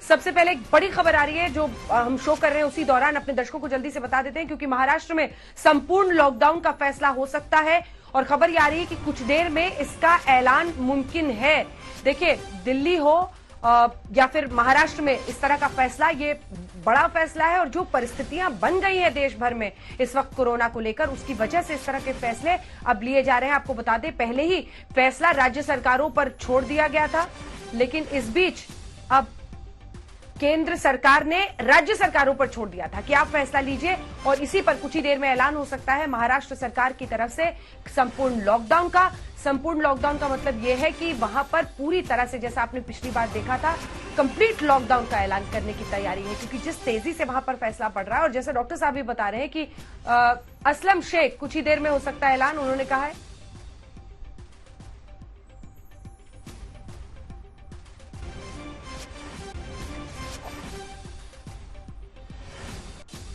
सबसे पहले एक बड़ी खबर आ रही है जो हम शो कर रहे हैं, उसी दौरान अपने दर्शकों को जल्दी से बता देते हैं, क्योंकि महाराष्ट्र में संपूर्ण लॉकडाउन का फैसला हो सकता है और खबर ये आ रही है कि कुछ देर में इसका ऐलान मुमकिन है। देखिए, दिल्ली हो या फिर महाराष्ट्र में इस तरह का फैसला, ये बड़ा फैसला है और जो परिस्थितियां बन गई हैं देश भर में इस वक्त कोरोना को लेकर, उसकी वजह से इस तरह के फैसले अब लिए जा रहे हैं। आपको बता दें, पहले ही फैसला राज्य सरकारों पर छोड़ दिया गया था, लेकिन इस बीच अब केंद्र सरकार ने राज्य सरकारों पर छोड़ दिया था कि आप फैसला लीजिए और इसी पर कुछ ही देर में ऐलान हो सकता है महाराष्ट्र सरकार की तरफ से संपूर्ण लॉकडाउन का। संपूर्ण लॉकडाउन का मतलब यह है कि वहां पर पूरी तरह से, जैसा आपने पिछली बार देखा था, कंप्लीट लॉकडाउन का ऐलान करने की तैयारी है, क्योंकि जिस तेजी से वहां पर फैसला पड़ रहा है और जैसे डॉक्टर साहब भी बता रहे हैं कि असलम शेख कुछ ही देर में हो सकता है ऐलान, उन्होंने कहा है।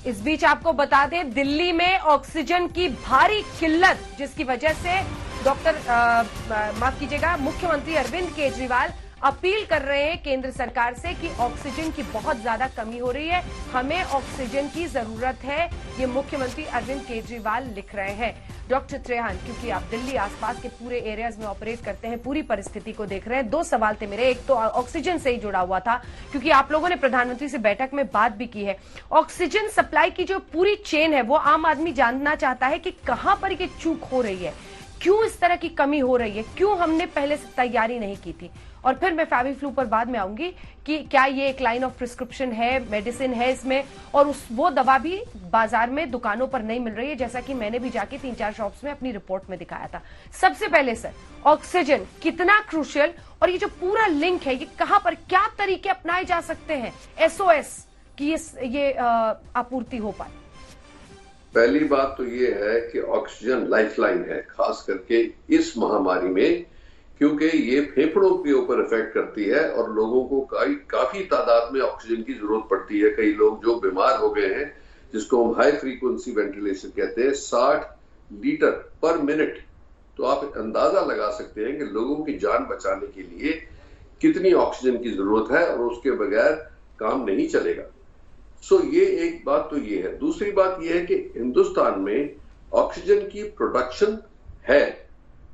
इस बीच आपको बता दें, दिल्ली में ऑक्सीजन की भारी किल्लत, जिसकी वजह से माफ कीजिएगा, मुख्यमंत्री अरविंद केजरीवाल अपील कर रहे हैं केंद्र सरकार से कि ऑक्सीजन की बहुत ज्यादा कमी हो रही है, हमें ऑक्सीजन की जरूरत है। ये मुख्यमंत्री अरविंद केजरीवाल लिख रहे हैं। डॉक्टर त्रेहान, क्योंकि आप दिल्ली आसपास के पूरे एरियाज में ऑपरेट करते हैं, पूरी परिस्थिति को देख रहे हैं, दो सवाल थे मेरे। एक तो ऑक्सीजन से ही जुड़ा हुआ था, क्योंकि आप लोगों ने प्रधानमंत्री से बैठक में बात भी की है। ऑक्सीजन सप्लाई की जो पूरी चेन है, वो आम आदमी जानना चाहता है कि कहां पर ये चूक हो रही है, क्यों इस तरह की कमी हो रही है, क्यों हमने पहले से तैयारी नहीं की थी। और फिर मैं फेविफ्लू पर बाद में आऊंगी कि क्या ये एक लाइन ऑफ प्रिस्क्रिप्शन है, मेडिसिन है इसमें, और वो दवा भी बाजार में दुकानों पर नहीं मिल रही है, जैसा कि मैंने भी जाके 3-4 शॉप्स में अपनी रिपोर्ट में दिखाया था। सबसे पहले सर, ऑक्सीजन कितना क्रूशियल, और ये जो पूरा लिंक है, ये कहां पर क्या तरीके अपनाए जा सकते हैं SOS की ये आपूर्ति हो पाए। पहली बात तो ये है कि ऑक्सीजन लाइफलाइन है, खास करके इस महामारी में, क्योंकि ये फेफड़ों के ऊपर इफेक्ट करती है और लोगों को काफी तादाद में ऑक्सीजन की जरूरत पड़ती है। कई लोग जो बीमार हो गए हैं, जिसको हम हाई फ्रीक्वेंसी वेंटिलेशन कहते हैं, 60 लीटर पर मिनट, तो आप अंदाजा लगा सकते हैं कि लोगों की जान बचाने के लिए कितनी ऑक्सीजन की जरूरत है और उसके बगैर काम नहीं चलेगा। ये एक बात तो ये है। दूसरी बात ये है कि हिंदुस्तान में ऑक्सीजन की प्रोडक्शन है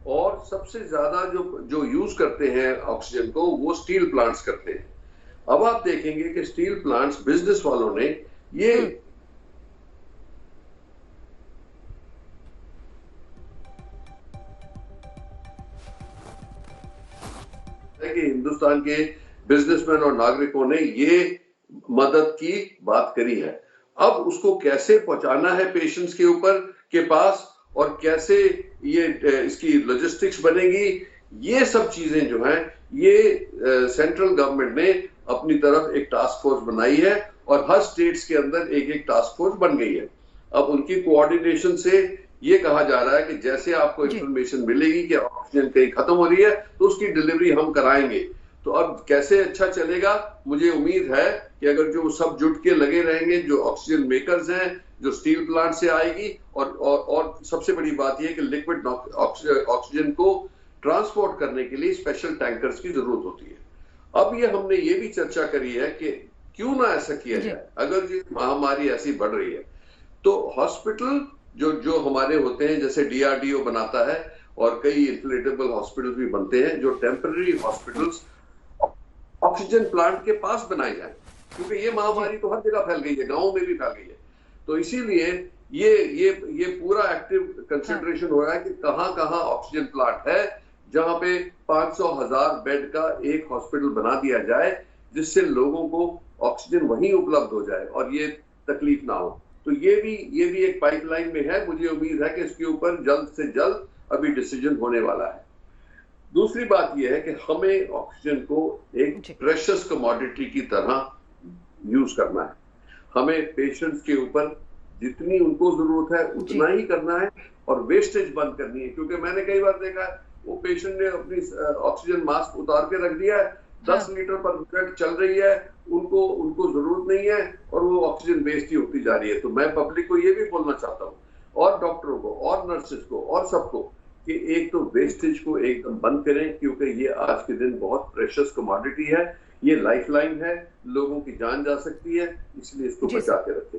और सबसे ज्यादा जो यूज करते हैं ऑक्सीजन को, वो स्टील प्लांट्स करते हैं। अब आप देखेंगे कि स्टील प्लांट्स, बिजनेस वालों ने ये कि हिंदुस्तान के बिजनेसमैन और नागरिकों ने ये मदद की बात करी है। अब उसको कैसे पहुंचाना है पेशेंट्स के ऊपर के पास और कैसे ये इसकी लॉजिस्टिक्स बनेगी, ये सब चीजें जो हैं, ये सेंट्रल गवर्नमेंट ने अपनी तरफ एक टास्क फोर्स बनाई है और हर स्टेट्स के अंदर एक एक टास्क फोर्स बन गई है। अब उनकी कोऑर्डिनेशन से ये कहा जा रहा है कि जैसे आपको इंफॉर्मेशन मिलेगी कि ऑक्सीजन कहीं खत्म हो रही है तो उसकी डिलीवरी हम कराएंगे। तो अब कैसे अच्छा चलेगा, मुझे उम्मीद है कि अगर जो सब जुट के लगे रहेंगे, जो ऑक्सीजन मेकर्स हैं, जो स्टील प्लांट से आएगी, और सबसे बड़ी बात यह कि लिक्विड ऑक्सीजन को ट्रांसपोर्ट करने के लिए स्पेशल टैंकर्स की जरूरत होती है। अब ये हमने ये भी चर्चा करी है कि क्यों ना ऐसा किया जाए, अगर ये महामारी ऐसी बढ़ रही है तो हॉस्पिटल जो हमारे होते हैं, जैसे DRDO बनाता है और कई इन्फ्लेटेबल हॉस्पिटल भी बनते हैं, जो टेम्पररी हॉस्पिटल्स ऑक्सीजन प्लांट के पास बनाए जाए, क्योंकि ये महामारी तो हर जगह फैल गई है, गांवों में भी फैल गई है। तो इसीलिए ये पूरा एक्टिव कंसिडरेशन हो रहा है कि कहां ऑक्सीजन प्लांट है जहां पे 500,000 बेड का एक हॉस्पिटल बना दिया जाए, जिससे लोगों को ऑक्सीजन वहीं उपलब्ध हो जाए और ये तकलीफ ना हो। तो ये भी एक पाइपलाइन में है। मुझे उम्मीद है कि इसके ऊपर जल्द से जल्द अभी डिसीजन होने वाला है। दूसरी बात यह है कि हमें ऑक्सीजन को एक प्रेशियस कमोडिटी की तरह यूज करना है। हमें पेशेंट्स के ऊपर जितनी उनको जरूरत है उतना ही करना है और वेस्टेज बंद करनी है, क्योंकि मैंने कई बार देखा है वो पेशेंट ने अपनी ऑक्सीजन मास्क उतार के रख दिया है, 10 लीटर पर मिनट चल रही है, उनको जरूरत नहीं है और वो ऑक्सीजन वेस्ट ही होती जा रही है। तो मैं पब्लिक को ये भी बोलना चाहता हूँ, और डॉक्टरों को और नर्सेज को और सबको, कि एक तो वेस्टेज को एकदम बंद करें, क्योंकि ये आज के दिन बहुत प्रेशियस कमोडिटी है। ये लाइफलाइन है, लोगों की जान जा सकती है, इसलिए इसको जी बचा सर। के रखें।